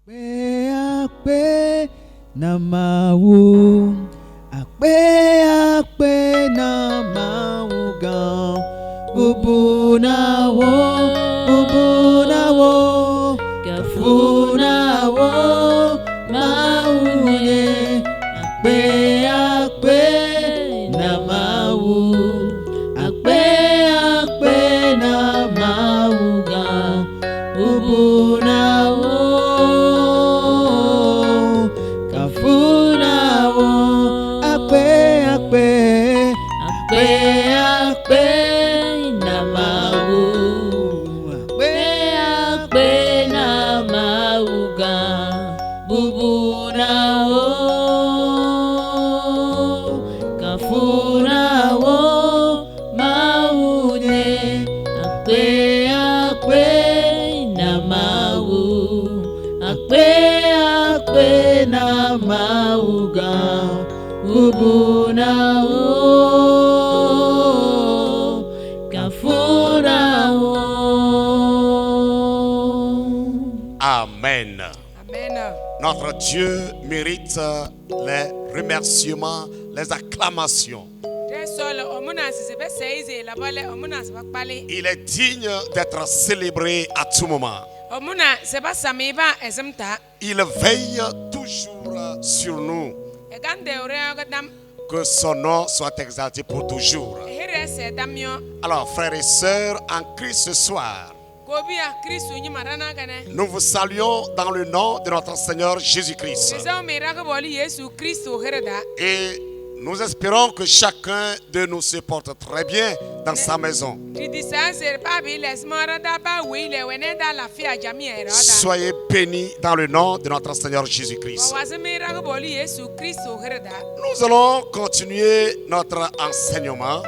Akpe na mawu, akpe na mawu gan, bubu na wo, kafu na wo, mawu ye, akpe na mawu, akpe na mawu gan, bubu na wo. Amen. Notre Dieu mérite les remerciements, les acclamations. Il est digne d'être célébré à tout moment. Il veille toujours sur nous. Que son nom soit exalté pour toujours. Alors, frères et sœurs en Christ ce soir, nous vous saluons dans le nom de notre Seigneur Jésus-Christ. Et nous espérons que chacun de nous se porte très bien dans sa maison. Soyez bénis dans le nom de notre Seigneur Jésus-Christ. Nous allons continuer notre enseignement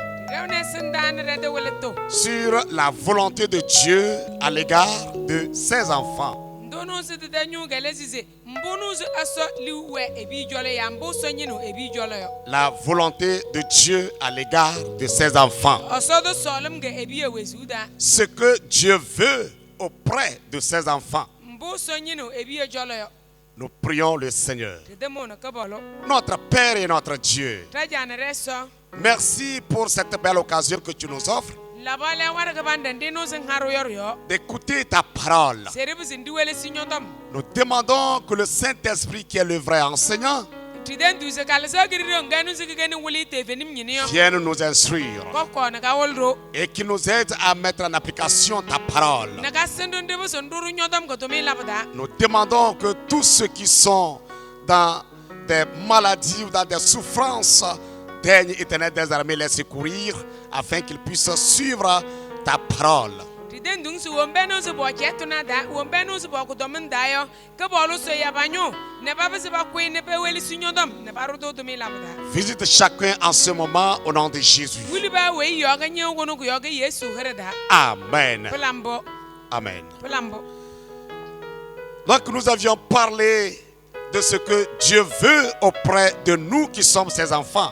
sur la volonté de Dieu à l'égard de ses enfants. La volonté de Dieu à l'égard de ses enfants. Ce que Dieu veut auprès de ses enfants. Nous prions le Seigneur. Notre Père et notre Dieu, merci pour cette belle occasion que tu nous offres d'écouter ta parole. Nous demandons que le Saint-Esprit, qui est le vrai enseignant, vienne nous instruire et qui nous aide à mettre en application ta parole. Nous demandons que tous ceux qui sont dans des maladies ou dans des souffrances, daigne éternel des armées les secourir afin qu'ils puissent suivre ta parole. Visite chacun en ce moment au nom de Jésus. Amen. Amen. Donc nous avions parlé de ce que Dieu veut auprès de nous qui sommes ses enfants.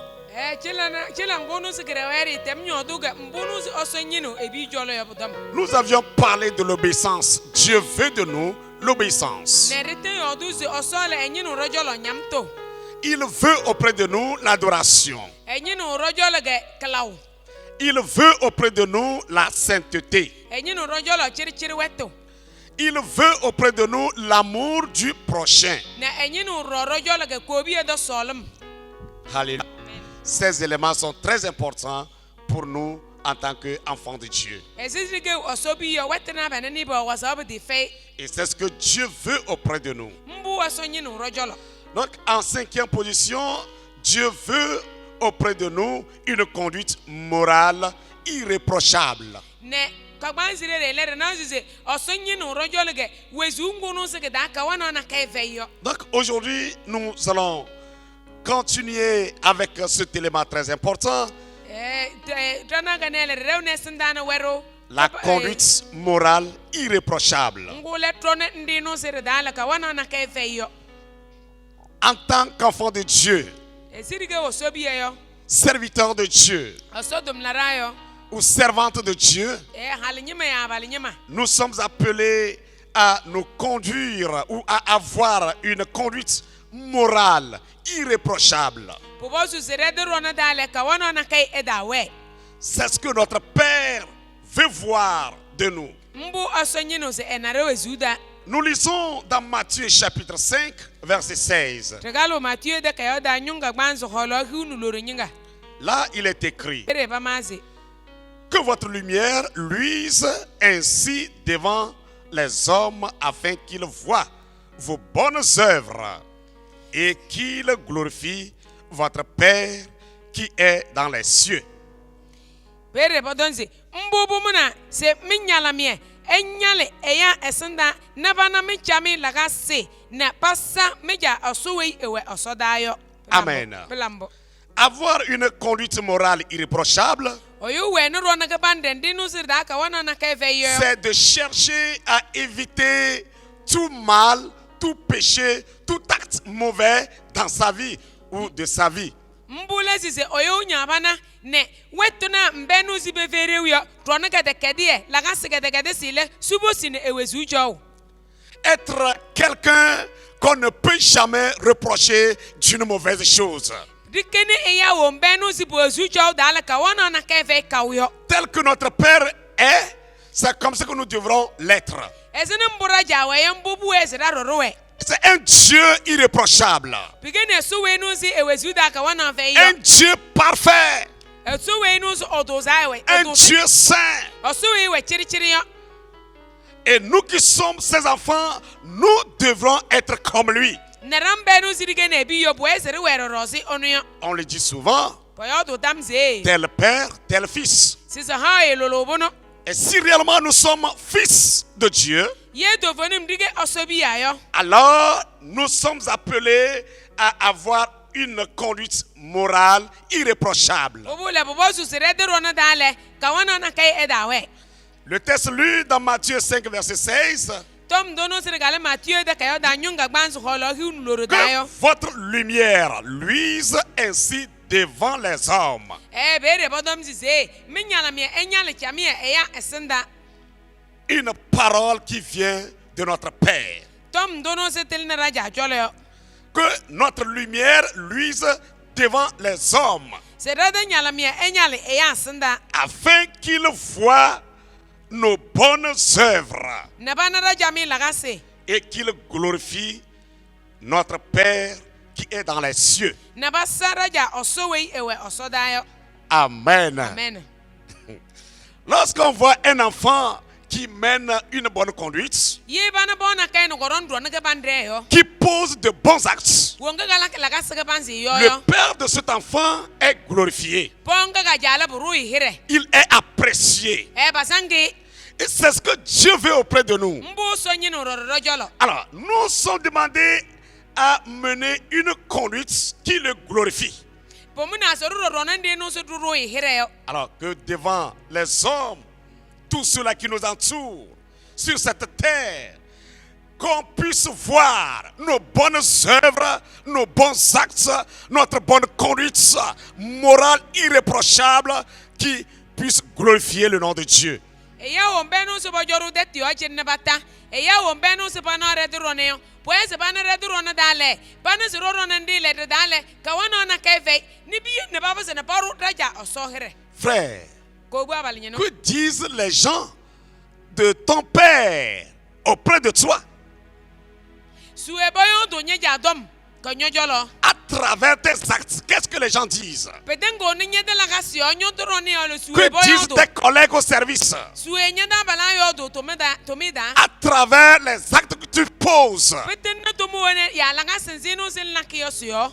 Nous avions parlé de l'obéissance. Dieu veut de nous l'obéissance. Il veut auprès de nous l'adoration. Il veut auprès de nous la sainteté. Il veut auprès de nous l'amour du prochain. Alléluia. Ces éléments sont très importants pour nous en tant qu'enfants de Dieu. Et c'est ce que Dieu veut auprès de nous. Donc en cinquième position, Dieu veut auprès de nous une conduite morale irréprochable. Donc aujourd'hui, nous allons continuer avec cet élément très important. La conduite morale irréprochable. En tant qu'enfant de Dieu, serviteur de Dieu ou servante de Dieu, nous sommes appelés à nous conduire ou à avoir une conduite morale irréprochable. C'est ce que notre Père veut voir de nous. Nous lisons dans Matthieu chapitre 5, verset 16. Là, il est écrit que votre lumière luise ainsi devant les hommes afin qu'ils voient vos bonnes œuvres et qu'ils glorifient votre Père qui est dans les cieux. Amen. Avoir une conduite morale irréprochable, c'est de chercher à éviter tout mal, tout péché, tout acte mauvais dans sa vie ou de sa vie. Être quelqu'un qu'on ne peut jamais reprocher d'une mauvaise chose. Tel que notre Père est, c'est comme ça que nous devrons l'être. C'est un Dieu irréprochable. Un Dieu parfait. Un Dieu saint. Et nous qui sommes ses enfants, nous devrons être comme lui. On le dit souvent, tel père, tel fils. Et si réellement nous sommes fils de Dieu, alors nous sommes appelés à avoir une conduite morale irréprochable. Le texte lu dans Matthieu 5, verset 16. Que votre lumière luise ainsi devant les hommes. Une parole qui vient de notre Père. Que notre lumière luise devant les hommes. Afin qu'ils voient nos bonnes œuvres et qu'ils glorifient notre Père qui est dans les cieux. Amen. Amen. Lorsqu'on voit un enfant qui mène une bonne conduite, qui pose de bons actes, le père de cet enfant est glorifié. Il est apprécié. Et c'est ce que Dieu veut auprès de nous. Alors, nous sommes demandés à mener une conduite qui le glorifie. Alors que devant les hommes, tous ceux-là qui nous entourent sur cette terre, qu'on puisse voir nos bonnes œuvres, nos bons actes, notre bonne conduite morale irréprochable qui puisse glorifier le nom de Dieu. Frère, que disent les gens de ton Père auprès de toi? À travers tes actes, qu'est-ce que les gens disent? Que disent tes collègues au service? À travers les actes que tu poses,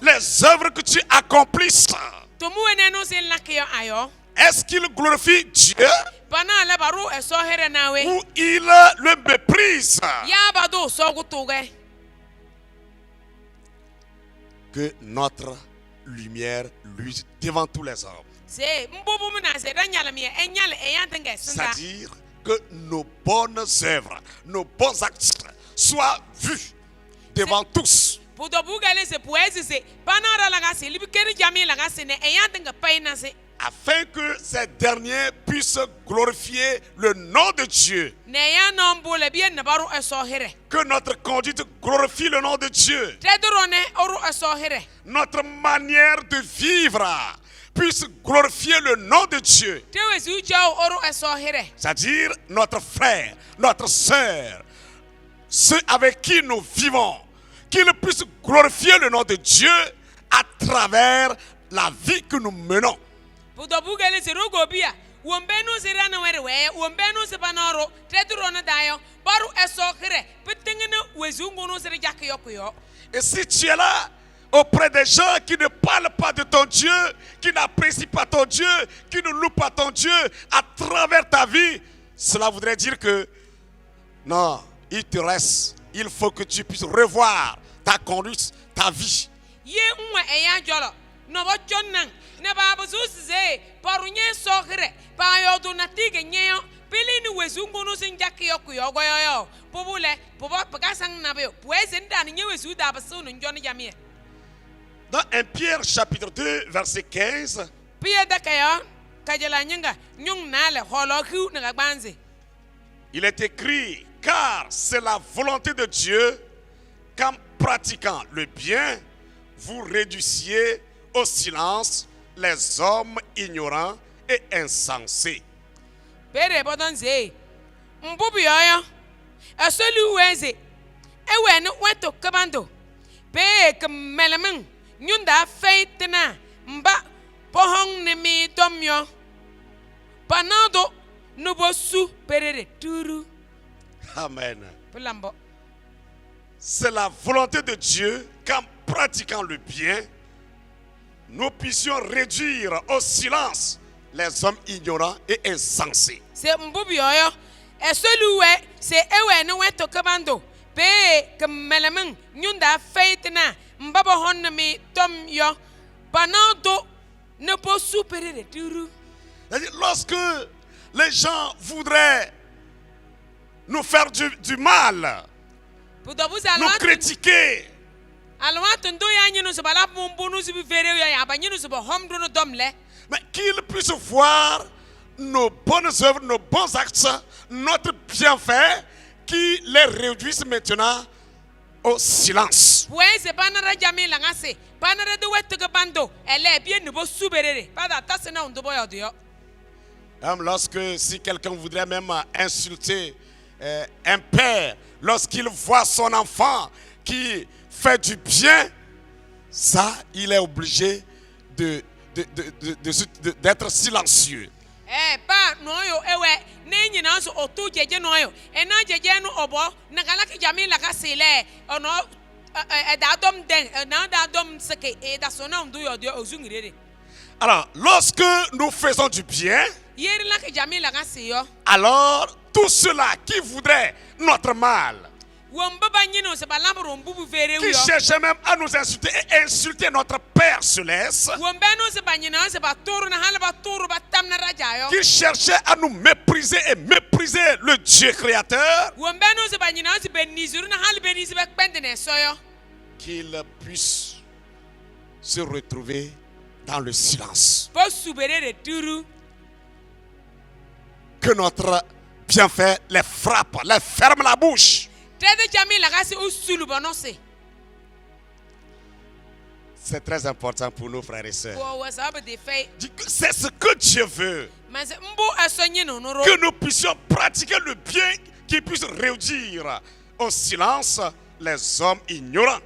les œuvres que tu accomplisses, est-ce qu'il glorifie Dieu ou il le méprise? Que notre lumière luise devant tous les hommes. C'est-à-dire que nos bonnes œuvres, nos bons actes soient vus devant tous. afin que ces derniers puissent glorifier le nom de Dieu. Que notre conduite glorifie le nom de Dieu. Notre manière de vivre puisse glorifier le nom de Dieu. C'est-à-dire notre frère, notre sœur, ceux avec qui nous vivons, qu'ils puissent glorifier le nom de Dieu à travers la vie que nous menons. Et si tu es là auprès des gens qui ne parlent pas de ton Dieu, qui n'apprécient pas ton Dieu, qui ne louent pas ton Dieu à travers ta vie, cela voudrait dire que non, il te reste, il faut que tu puisses revoir ta conduite, ta vie. Dans 1 Pierre chapitre 2 verset 15, il est écrit, car c'est la volonté de Dieu qu'en pratiquant le bien, vous réduisiez au silence les hommes ignorants et insensés. Amen. C'est la volonté de Dieu qu'en pratiquant le bien, nous puissions réduire au silence les hommes ignorants et insensés. Lorsque les gens voudraient nous faire du mal, nous critiquer, mais qu'ils puissent voir nos bonnes œuvres, nos bons actes, notre bienfait, qui les réduisent maintenant au silence. Lorsque si quelqu'un voudrait même insulter un père, lorsqu'il voit son enfant qui fait du bien, ça, il est obligé d'être silencieux. Alors, lorsque nous faisons du bien, alors tous ceux-là qui voudraient notre mal, qui cherchaient même à nous insulter et insulter notre Père Céleste, qui cherchaient à nous mépriser et mépriser le Dieu créateur, qu'ils puissent se retrouver dans le silence. Que notre bienfait les frappe, les ferme la bouche. C'est très important pour nous, frères et sœurs. C'est ce que Dieu veut. Que nous puissions pratiquer le bien qui puisse réduire au silence les hommes ignorants.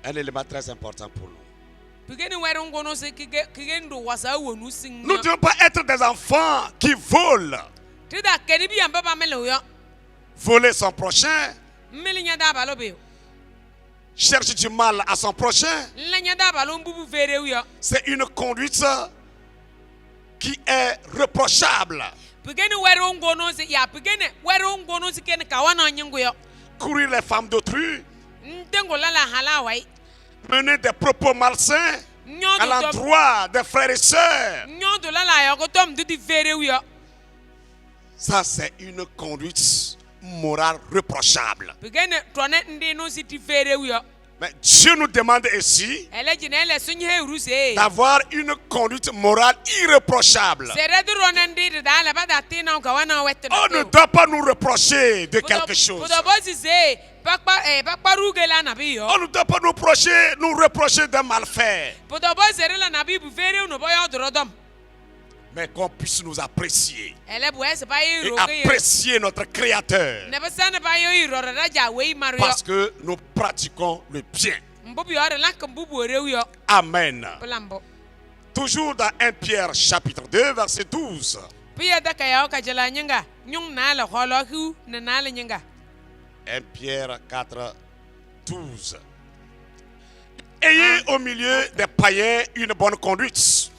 Un élément très important pour nous. Nous ne devons pas être des enfants qui volent. Voler son prochain. Chercher du mal à son prochain. C'est une conduite qui est reprochable. Courir les femmes d'autrui. Mener des propos malsains. à l'endroit des frères et sœurs. Ça, c'est une conduite morale reprochable. Mais Dieu nous demande ici d'avoir une conduite morale irréprochable. On ne doit pas nous reprocher de quelque chose. On ne doit pas nous reprocher d'un malfait. Mais qu'on puisse nous apprécier et apprécier notre Créateur parce que nous pratiquons le bien. Amen. Toujours dans 1 Pierre chapitre 2 verset 12. 1 Pierre 4, 12. Ayez au milieu des païens une bonne conduite,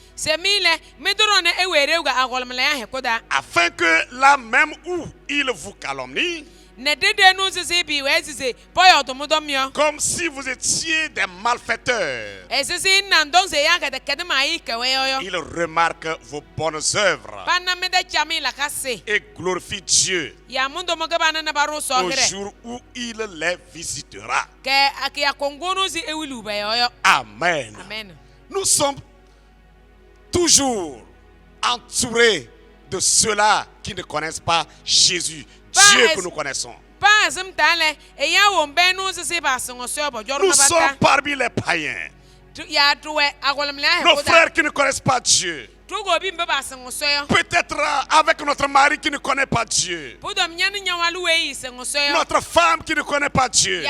afin que là même où ils vous calomnient, comme si vous étiez des malfaiteurs, ils remarquent vos bonnes œuvres et glorifient Dieu au jour où il les visitera. Amen. Nous sommes toujours entourés de ceux-là qui ne connaissent pas Jésus, Dieu que nous connaissons. Nous sommes parmi les païens, nos frères qui ne connaissent pas Dieu. Peut-être avec notre mari qui ne connaît pas Dieu, notre femme qui ne connaît pas Dieu,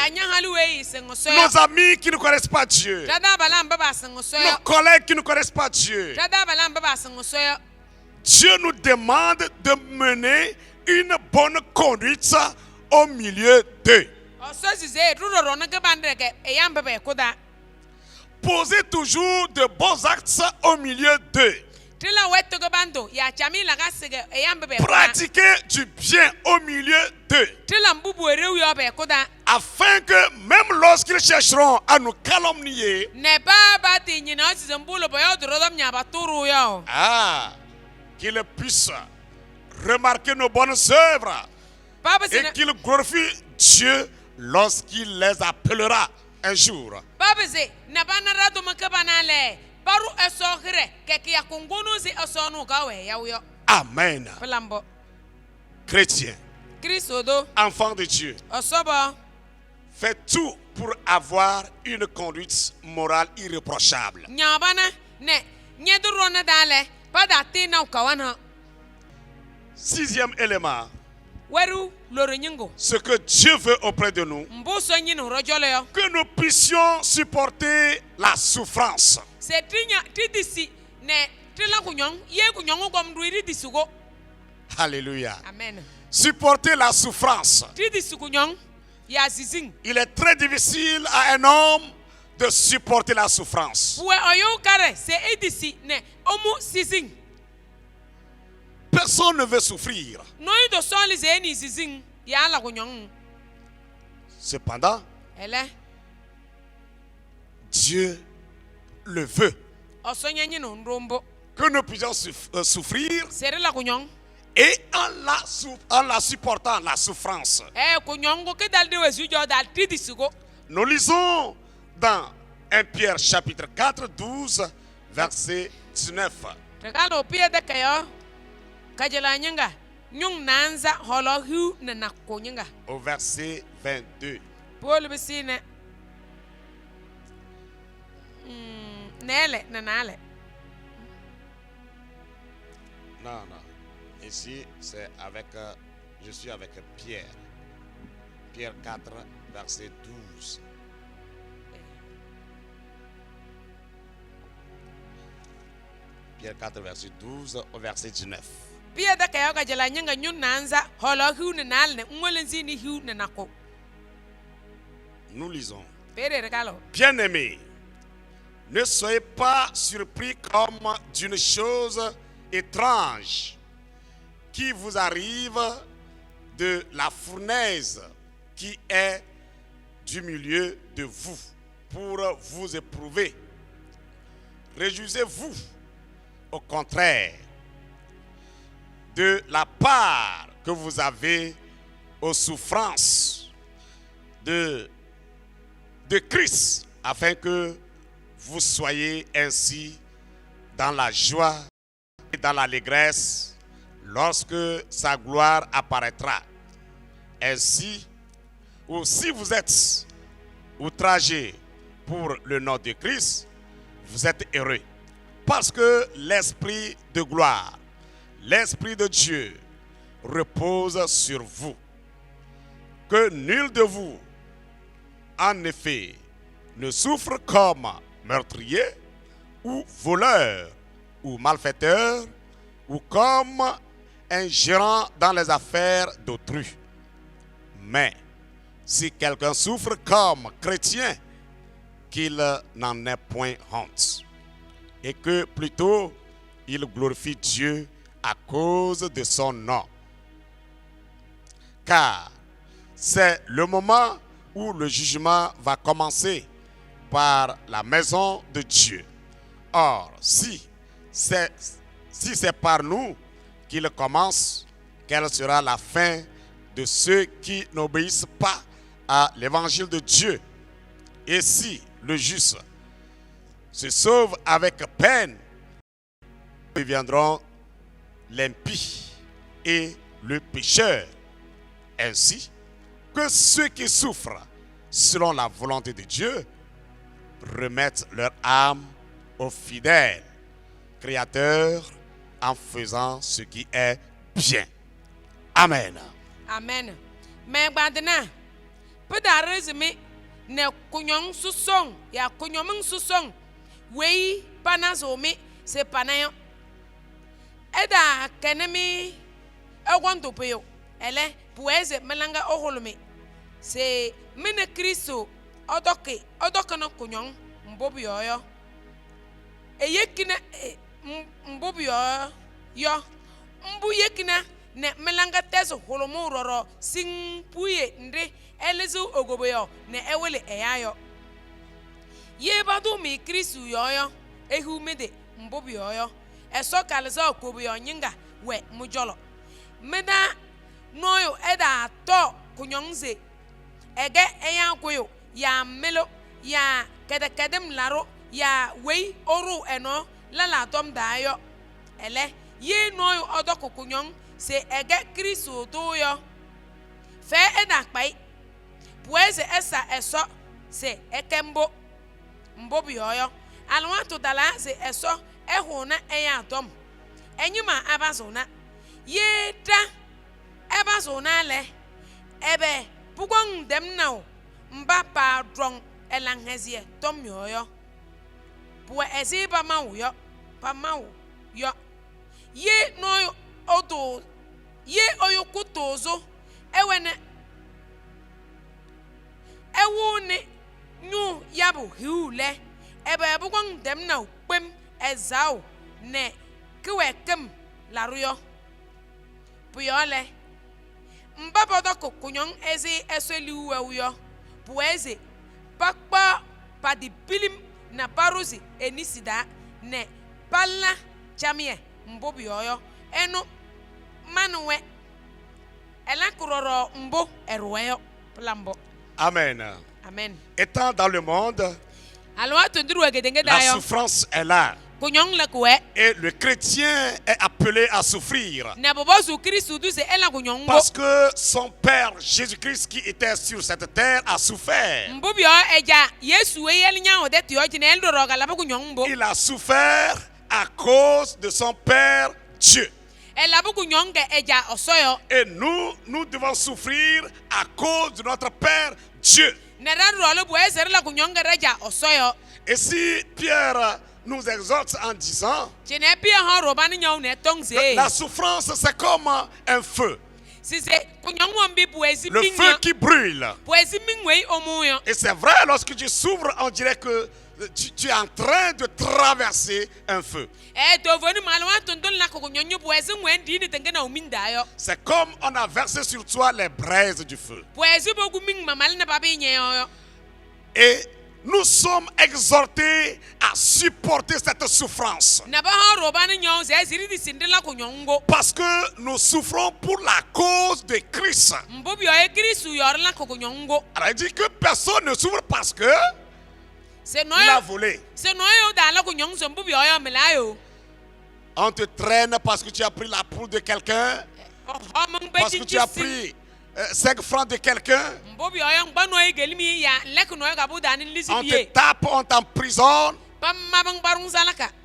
nos amis qui ne connaissent pas Dieu, nos collègues qui ne connaissent pas Dieu. Dieu nous demande de mener une bonne conduite au milieu d'eux. Posez toujours de bons actes au milieu d'eux. Pratiquez du bien au milieu d'eux, afin que même lorsqu'ils chercheront à nous calomnier, qu'ils puissent remarquer nos bonnes œuvres et qu'ils glorifient Dieu lorsqu'il les appellera un jour. Amen. Chrétien, enfant de Dieu, faites tout pour avoir une conduite morale irréprochable. Sixième élément, ce que Dieu veut auprès de nous, que nous puissions supporter la souffrance. Alléluia. Amen. Supporter la souffrance. Il est très difficile à un homme de supporter la souffrance. Personne ne veut souffrir. Cependant, Dieu le veut. Que nous puissions souffrir et en la supportant, la souffrance. Nous lisons dans 1 Pierre chapitre 4, 12, verset 19. Au verset 22. Non. Ici, c'est avec, je suis avec Pierre. Pierre 4, verset 12. Pierre 4, verset 12 au verset 19. Nous lisons. Bien-aimés, ne soyez pas surpris comme d'une chose étrange qui vous arrive de la fournaise qui est du milieu de vous pour vous éprouver, réjouissez-vous au contraire de la part que vous avez aux souffrances de Christ, afin que vous soyez ainsi dans la joie et dans l'allégresse lorsque sa gloire apparaîtra. Ainsi, ou si vous êtes outragés pour le nom de Christ, vous êtes heureux, parce que l'Esprit de gloire, l'Esprit de Dieu repose sur vous. Que nul de vous, en effet, ne souffre comme meurtrier, ou voleur, ou malfaiteur, ou comme un gérant dans les affaires d'autrui. Mais si quelqu'un souffre comme chrétien, qu'il n'en ait point honte, et que plutôt il glorifie Dieu à cause de son nom. Car c'est le moment où le jugement va commencer par la maison de Dieu. Or, si c'est par nous qu'il commence, quelle sera la fin de ceux qui n'obéissent pas à l'évangile de Dieu? Et si le juste se sauve avec peine, deviendront l'impie et le pécheur. Ainsi que ceux qui souffrent selon la volonté de Dieu remettent leur âme au fidèle Créateur en faisant ce qui est bien. Amen. Amen. Mais badena pada resume ne kunyong susong ya kunyoming susong wei panazome se panayo eda kenemi egwanto peyo ele pueze melanga oholume se mene Kristo odoke no kunyong mbobioyo eyekina mbobioyo yo mbu yekina ne melanga teso holomo roro sing puye nde elezu ogoboyo ne ewele eyayo ye badu mi Kristo yoyo ehumede mbobioyo eso kalzo koboyo nyinga we mujolo meda noyo eda to kunyongze ege eyankoyo ya melo ya kedem laro ya wei oru eno lala tom dayo ele ye noyo odoko kunyong se ege Kristo doyo fe eda pai pueze esa eso se ekembo mbobioyo alwanto dala se eso ehuna eyatom enyima abazona yeta ebazona le ebe pugong dem now mba padrong elanghezie tom yoyo pu ezi ba mawo yo ye no odo ye oyokutozo ewene ewune nyu yabu hiule ebe pugong dem now pem ezao ne kwekem laruyo puyole mbabodo kokunyon ezi eseli uweuyo pueze pakpa padipilim na baruzi enisida ne palla chamie mbobioyo enu manuwe elakuroro mbo eruweyo plambo. Amen. Amen. Étant dans le monde, la souffrance est là. Et le chrétien est appelé à souffrir. Parce que son Père Jésus-Christ qui était sur cette terre a souffert. Il a souffert à cause de son Père Dieu. Et nous devons souffrir à cause de notre Père Dieu. Et si Pierre nous exhorte en disant que la souffrance c'est comme un feu. Le feu qui brûle. Et c'est vrai, lorsque tu souffres, on dirait que tu es en train de traverser un feu. C'est comme on a versé sur toi les braises du feu. Et nous sommes exhortés à supporter cette souffrance. Parce que nous souffrons pour la cause de Christ. Alors il dit que personne ne souffre parce que il a volé. On te traîne parce que tu as pris la poule de quelqu'un. Parce que tu as pris 5 francs de quelqu'un. On te tape, on t'emprisonne.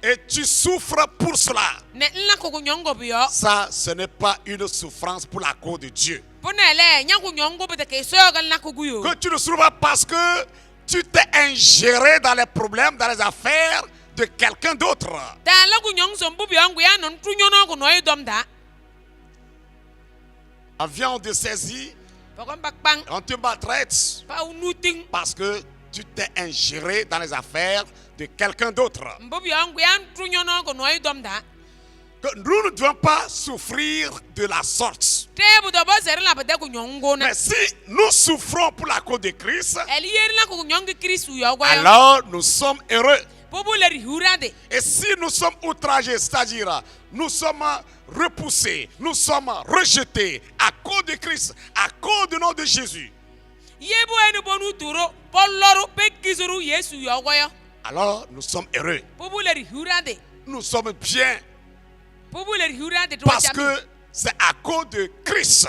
Et tu souffres pour cela. Ça, ce n'est pas une souffrance pour la cause de Dieu. Que tu ne souffres pas parce que tu t'es ingéré dans les problèmes, dans les affaires de quelqu'un d'autre. On vient, on te saisit, on te maltraite parce que tu t'es ingéré dans les affaires de quelqu'un d'autre. Que nous ne devons pas souffrir de la sorte. Mais si nous souffrons pour la cause de Christ, alors nous sommes heureux. Et si nous sommes outragés, c'est-à-dire nous sommes repoussés, nous sommes rejetés à cause de Christ, à cause du nom de Jésus, alors nous sommes heureux. Nous sommes bien. Parce que c'est à cause de Christ.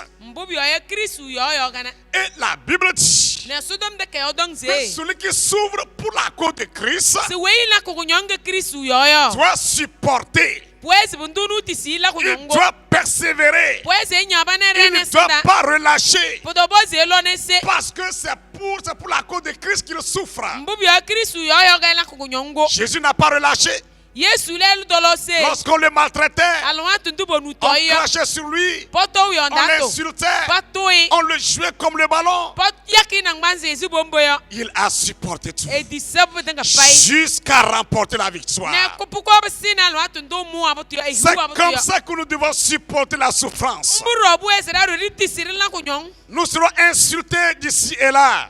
Et la Bible dit que celui qui s'ouvre pour la cause de Christ doit supporter. Il doit persévérer. Il ne doit pas relâcher. Parce que c'est pour la cause de Christ qu'il souffre. Jésus n'a pas relâché. Lorsqu'on le maltraitait, on crachait sur lui, on l'insultait, on le jouait comme le ballon. Il a supporté tout jusqu'à remporter la victoire. C'est comme ça que nous devons supporter la souffrance. Nous serons insultés d'ici et là,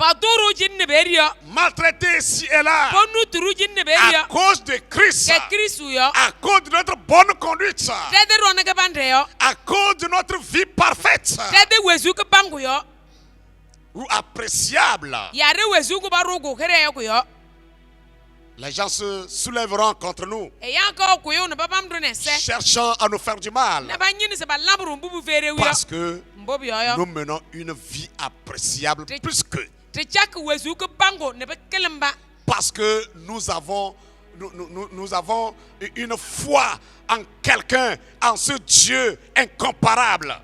maltraités ici et là, à cause de Christ, à cause de notre bonne conduite, à cause de notre vie parfaite ou appréciable. Les gens se soulèveront contre nous, cherchant à nous faire du mal, parce que nous menons une vie appréciable plus que. Parce que nous avons une foi en quelqu'un, en ce Dieu incomparable.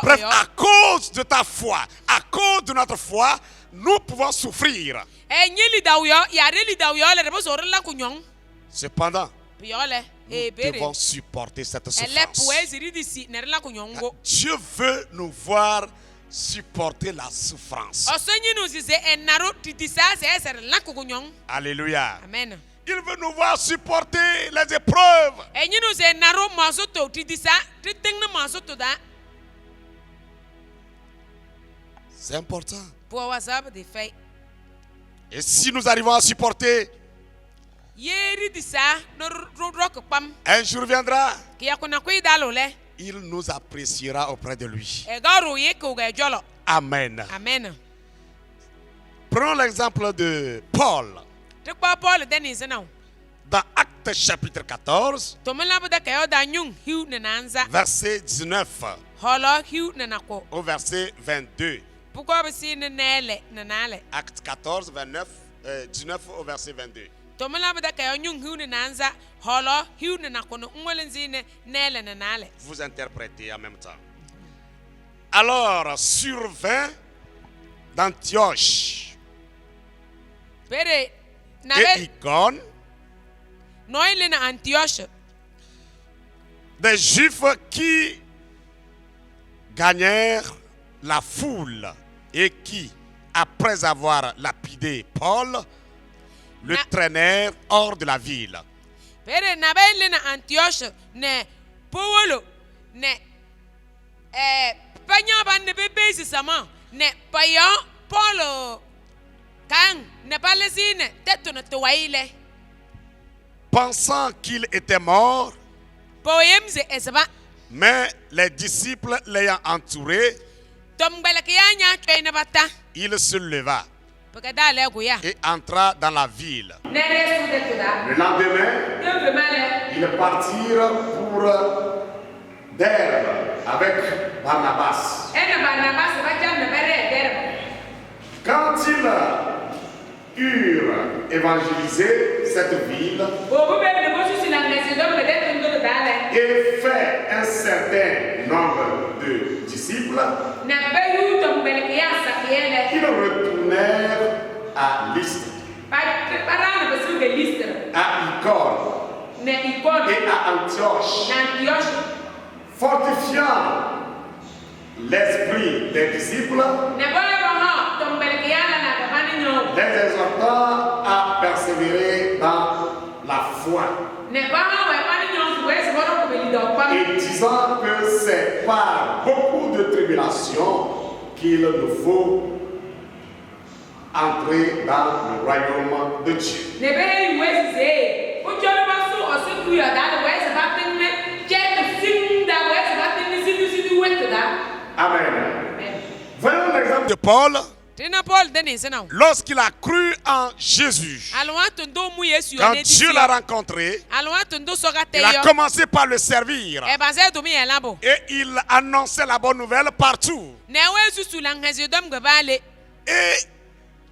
Bref, à cause de ta foi, à cause de notre foi, nous pouvons souffrir. Cependant, nous devons supporter cette souffrance. Dieu veut nous voir supporter la souffrance. Alléluia. Amen. Il veut nous voir supporter les épreuves. C'est important. Et si nous arrivons à supporter, un jour viendra, il nous appréciera auprès de lui. Amen. Amen. Prenons l'exemple de Paul. Dans Actes chapitre 14, verset 19 au verset 22. Actes 14, 19 au verset 22. Vous interprétez en même temps. Alors survint d'Antioche et Icône des Juifs qui gagnèrent la foule et qui, après avoir lapidé Paul, le traînèrent hors de la ville. panya ban ne bebe sisama ne payo Paul kan ne palesine tetu ne toile. Pensant qu'il était mort, Poemze ezaba. mais les disciples l'ayant entouré, il se leva et entra dans la ville. Le lendemain, ils partirent pour Derbe avec Barnabas. Quand ils eurent évangélisé cette ville et fait un certain nombre de disciples, ils retournèrent à Lystre, à Icône et à Antioche, fortifiant l'esprit des disciples, les exhortant à persévérer dans la foi, et disant que c'est par beaucoup de tribulations qu'il nous faut entrer dans le royaume de Dieu. Amen. Voyons l'exemple de Paul. Lorsqu'il a cru en Jésus, quand Dieu l'a rencontré, il a commencé par le servir et il annonçait la bonne nouvelle partout. Et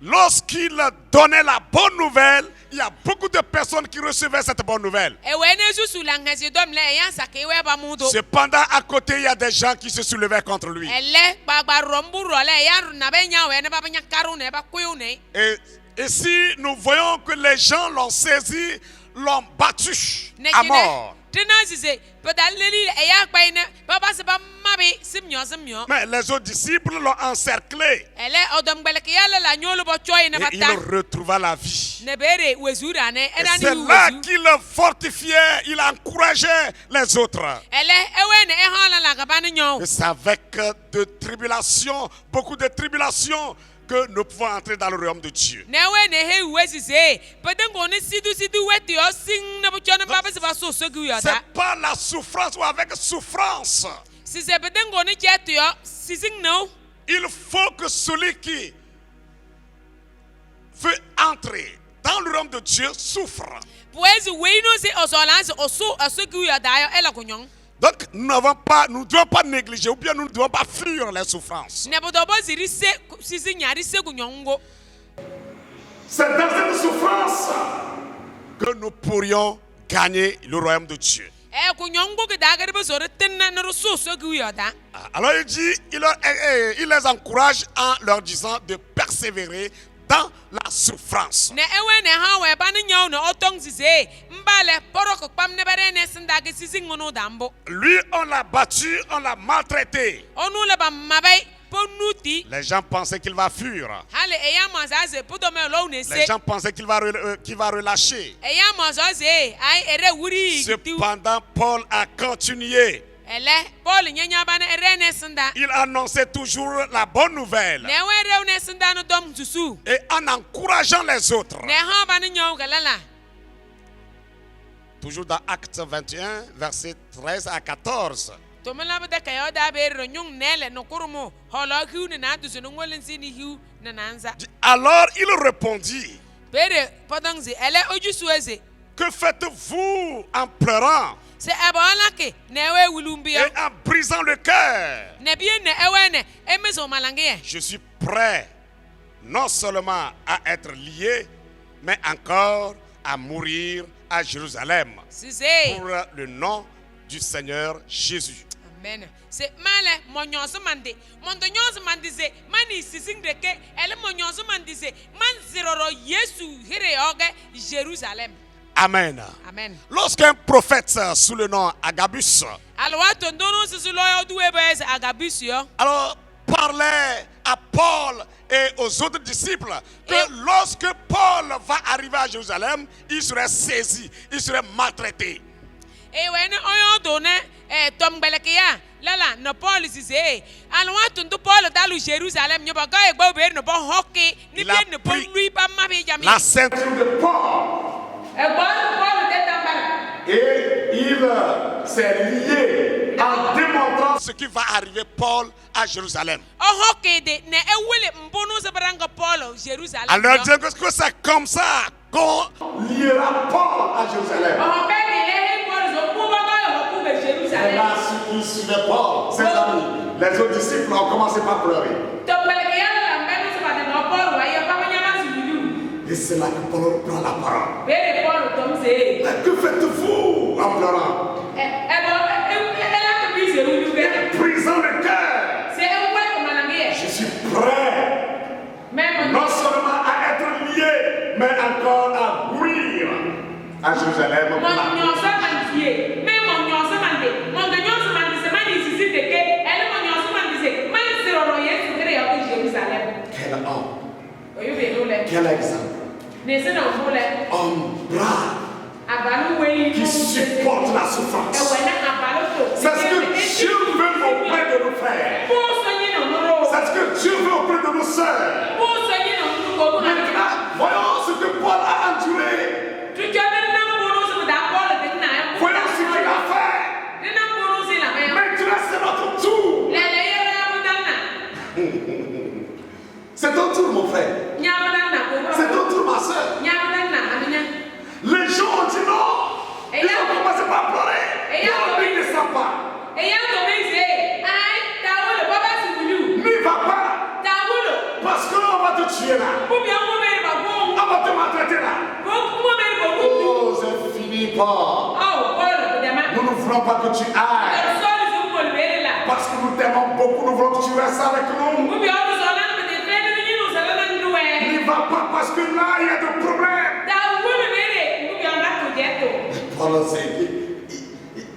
lorsqu'il donnait la bonne nouvelle, il y a beaucoup de personnes qui recevaient cette bonne nouvelle. Cependant, à côté, il y a des gens qui se soulevaient contre lui. Et si nous voyons que les gens l'ont saisi, l'ont battu à mort. Mais les autres disciples l'ont encerclé. Et il retrouva la vie. Et c'est là qu'il fortifiait, il encourageait les autres. Et c'est avec de tribulations, beaucoup de tribulations, que nous pouvons entrer dans le royaume de Dieu. C'est pas la souffrance ou avec souffrance. Il faut que celui qui veut entrer dans le royaume de Dieu souffre. Donc nous ne devons pas négliger ou bien nous ne devons pas fuir les souffrances. C'est dans cette souffrance que nous pourrions gagner le royaume de Dieu. Alors il dit, il les encourage en leur disant de persévérer dans la souffrance. Lui, on l'a battu, on l'a maltraité. Les gens pensaient qu'il va fuir. Les gens pensaient qu'il va relâcher. Cependant, Paul a continué. Il annonçait toujours la bonne nouvelle. Et en encourageant les autres. Toujours dans Actes 21, versets 13 à 14. Alors il répondit: que faites-vous en pleurant et en brisant le cœur? Je suis prêt non seulement à être lié, mais encore à mourir à Jérusalem pour le nom du Seigneur Jésus. Amen. C'est malé monyoso mande. Mondonyoso mandise mani sising deke ele monyoso mandise man ziroro Yesu hire oge Jérusalem. Amen. Amen. Lorsqu'un prophète sous le nom Agabus alors parlait à Paul et aux autres disciples que lorsque Paul va arriver à Jérusalem, il serait saisi, il serait maltraité. when oil don't Tom Belakia, Lala, no Paul is say, I want to do Paul Dalu Jerusalem, you go bear no ball hockey, Nippon, the Paul Ripa Mabi Yami. La ceinture de Paul. Et il s'est lié en démontrant ce qui va arriver Paul à Jérusalem. Alors Dieu, que c'est comme ça qu'on liera Paul à Jérusalem. Et là, ceux qui suivaient Paul, ses amis, les autres disciples ont commencé par pleurer. Et c'est là que Paul prend la parole. Mais que faites-vous en pleurant? Brisant le cœur. Je suis prêt non seulement à être lié, mais encore à mourir à Jérusalem. Quel homme. Quel exemple. Homme brave qui supporte la souffrance. C'est ce que Dieu veut auprès de nos frères. C'est ce que Dieu veut auprès de nos sœurs. Maintenant, voyons ce que Paul a enduré. Voyons ce qu'il a fait. Maintenant, c'est notre tour. C'est ton tour, mon frère. C'est ton tour, ma soeur. Les gens ont dit non. Ils ont commencé par pleurer. Non, ne descend pas. N'y va pas. Parce qu'on va te tuer là. On va te maltraiter là. Oh, c'est fini, Paul. Nous ne voulons pas que tu ailles. Parce que nous t'aimons beaucoup, nous voulons que tu restes avec nous. N'y va pas parce que là, il y a des problèmes. Paul,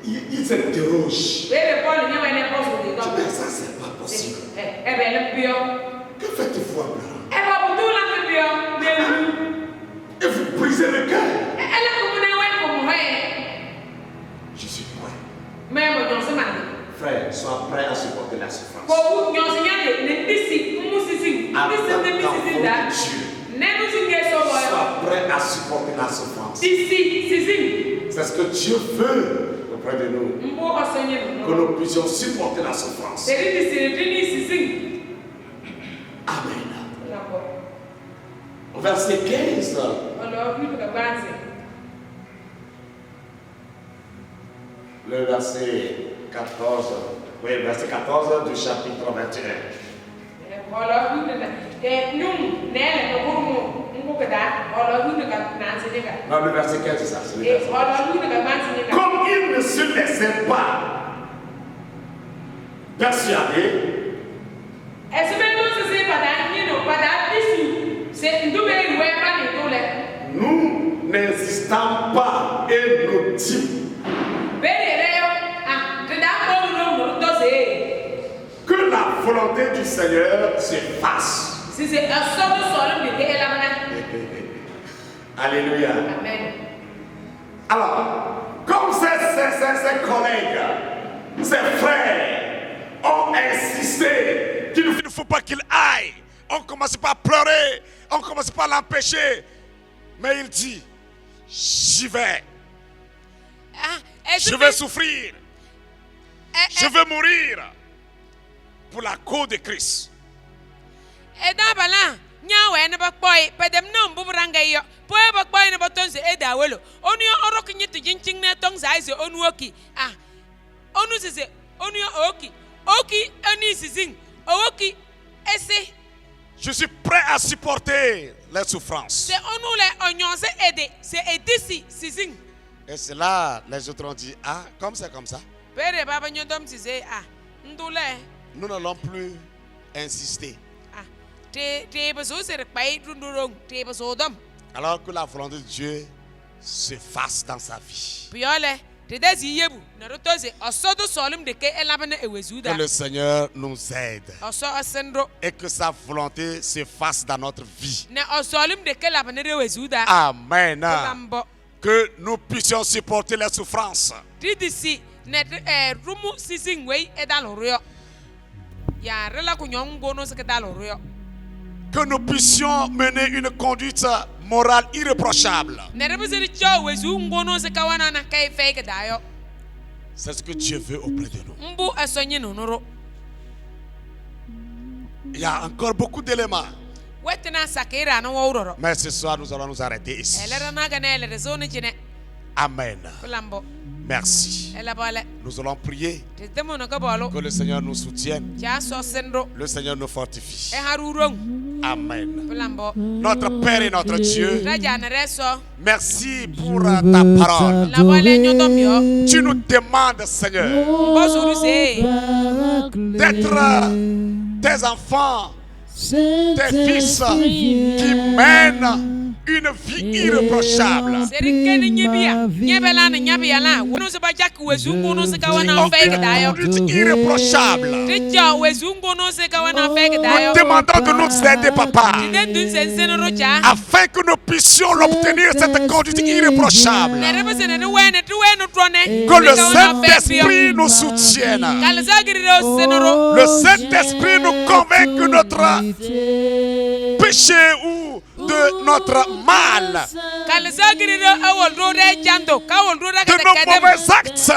il s'interroge. Mais ça, c'est pas possible. Que faites-vous en pleurant? Et vous brisez le cœur. Je suis prêt. Frère, sois prêt à supporter la souffrance. Sois prêt à supporter la souffrance. C'est ce que Dieu veut auprès de nous. Que nous puissions supporter la souffrance. Amen. Verset 15. Le verset 14. Oui, verset 14 du chapitre 21. Non, le verset 15, c'est ça. Comme il ne se laissait pas persuader, nous n'insistons pas et nous disons que la volonté du Seigneur se fasse. Alléluia. Amen. Alors, comme ses collègues, ses frères ont insisté qu'il ne faut pas qu'il aille, on commence par pleurer, on commence par l'empêcher. Mais il dit, j'y vais. Je vais souffrir. Je vais mourir pour la cause de Christ. Je suis prêt à supporter les souffrances. Et c'est là, les autres ont dit, ah, comme c'est comme ça. Nous n'allons plus insister. Alors que la volonté de Dieu se fasse dans sa vie. Que le Seigneur nous aide. Et que sa volonté se fasse dans notre vie. Amen. que nous puissions supporter les souffrances. Didisi ne rumu sisi ngwei edalorio. Ya rela kunyong gono se kedalorio. Que nous puissions mener une conduite morale irréprochable. Ne rebeseri cho wezu ngono se kawana na kai fake dayo. C'est ce que Dieu veut auprès de nous. Mbu asonye nonoro. Il y a encore beaucoup d'éléments. Wetena sakira na wawroro. Mais ce soir, nous allons nous arrêter ici. Elera na ganele rezone chine. Amen. Kulambo. Merci. Elabale. Nous allons prier Tedemo no kabalo. que le Seigneur nous soutienne. Ja so sendro. Le Seigneur nous fortifie. E harurong. Amen. Kulambo. Notre Père et notre Dieu, Raja na reso. merci pour ta parole. Labale nyodomyo. Tu nous demandes, Seigneur, Bosuru se. d'être tes enfants, tes fils qui mènent une vie irréprochable. Serikeni nyibia. Nyebela na nyabiala. Wono se bajak wezu ngono se kawana Ont fake une dayo. conduite irréprochable. Tija wezu ngono se kawana fake dayo. Nous demandons de nous aider, Papa, Dendun sensen rocha. afin que nous puissions l'obtenir, cette conduite irréprochable. Nerebese ne wene tuweno trone. Que le Saint-Esprit nous soutienne. Kalzagiriro senoro. Le Saint-Esprit nous convainc que notre péché ou de notre mal, Kalzagiriro awolro de jando. Kawolro da de nos mauvais actes,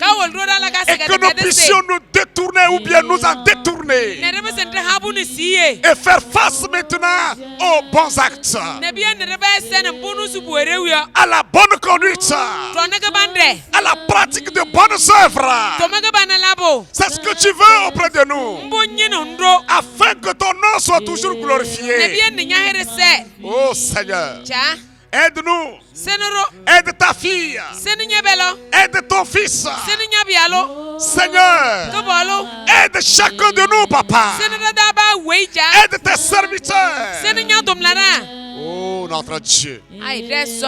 Kawolro da la et que nous puissions nous détourner ou bien nous en détourner Nerebese ne habu ni siye. et faire face maintenant aux bons actes, Nebia nerebese ne bunu subuerewio. à la bonne conduite, Trone ke bande. à la pratique de bonnes œuvres. Tomege bana labo. C'est ce que tu veux auprès de nous, Mbunyi nundro. afin que ton nom soit toujours glorifié. Nebia ne nyahere se. Oh Seigneur, Cha. aide-nous, Senoro. aide ta fille, Seni nyebelo. aide ton fils. Seni nyabialo. Seigneur, Kabalo. aide chacun de nous, Papa. Seni daba weja. Aide tes serviteurs. Seni nyadomlara. Oh notre Dieu, Ai reso.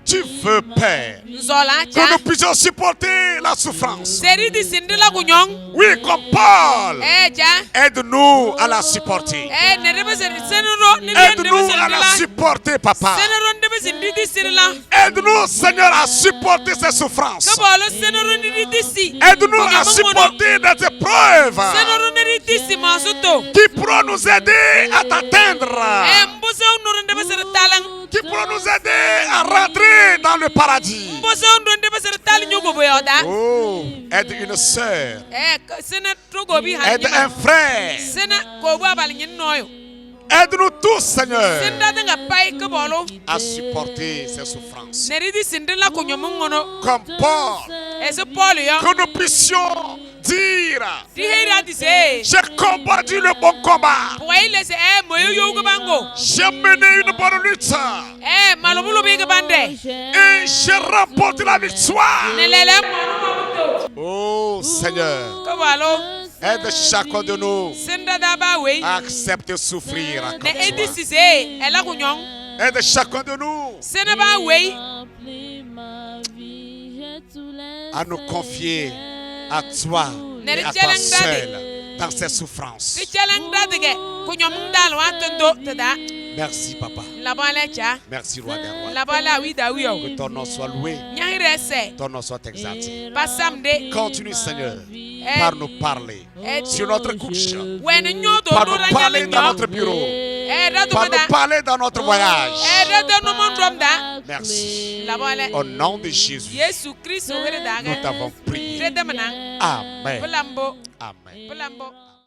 tu veux, Père, Nzola que cha. nous puissions supporter la souffrance. Seri di sindila kunyong. Oui, comme Paul, Cha. aide-nous à la supporter. Nerebe senoro. Nebia Aide-nous nerebe à la sindila. supporter, Papa. Senoro ndebe sindidi sirila. Aide-nous, Seigneur, à supporter ces souffrances. Kabalo senoro ndidi si. Aide-nous à supporter des épreuves Senoro ndidi si masuto. qui pourront nous aider à t'atteindre, Mbose onoro ndebe ser talang. qui pourront nous aider à rentrer dans le paradis. Mbose onoro ndebe ser tal nyogo boyoda. Oh, aide une sœur, Sena trogo bi aide un frère, Sena kobu abal nyin noyo. aide-nous tous, Seigneur, Senda nga pai kabalo. à supporter ces souffrances. Neridi sindila kunyomungono. Comme Paul, Ese Paul yo. que nous puissions dire, Di hera di se. j'ai combattu le bon combat, Poile se moyo yo bango. j'ai mené une bonne lutte Malobulu bi bande. et j'ai remporté la victoire. Nelele manumabuto. Oh Seigneur, Kabalo. aide chacun de nous Senda daba we. à accepter souffrir comme Ne edi toi. si se. Ela kunyong. Aide chacun de nous Sena ba we. à nous confier à toi et à toi seul dans ces souffrances. Ti cheleng dadige. Kunyomung dal watondo tada. Merci Papa, Labale cha. merci Roi des Rois. Labala wi da wi yo. Que ton nom soit loué, Nyahire se. ton nom soit exalté. Pasamde. Continue Seigneur par nous parler sur notre couche, When nyodo par do nous parler dans notre bureau, par nous parler dans notre voyage. no mondromda. Merci. Labale. Au nom de Jésus, Yesu Christ nous daga. t'avons prié. Amen. Amen. Pelambo. Amen. Pelambo.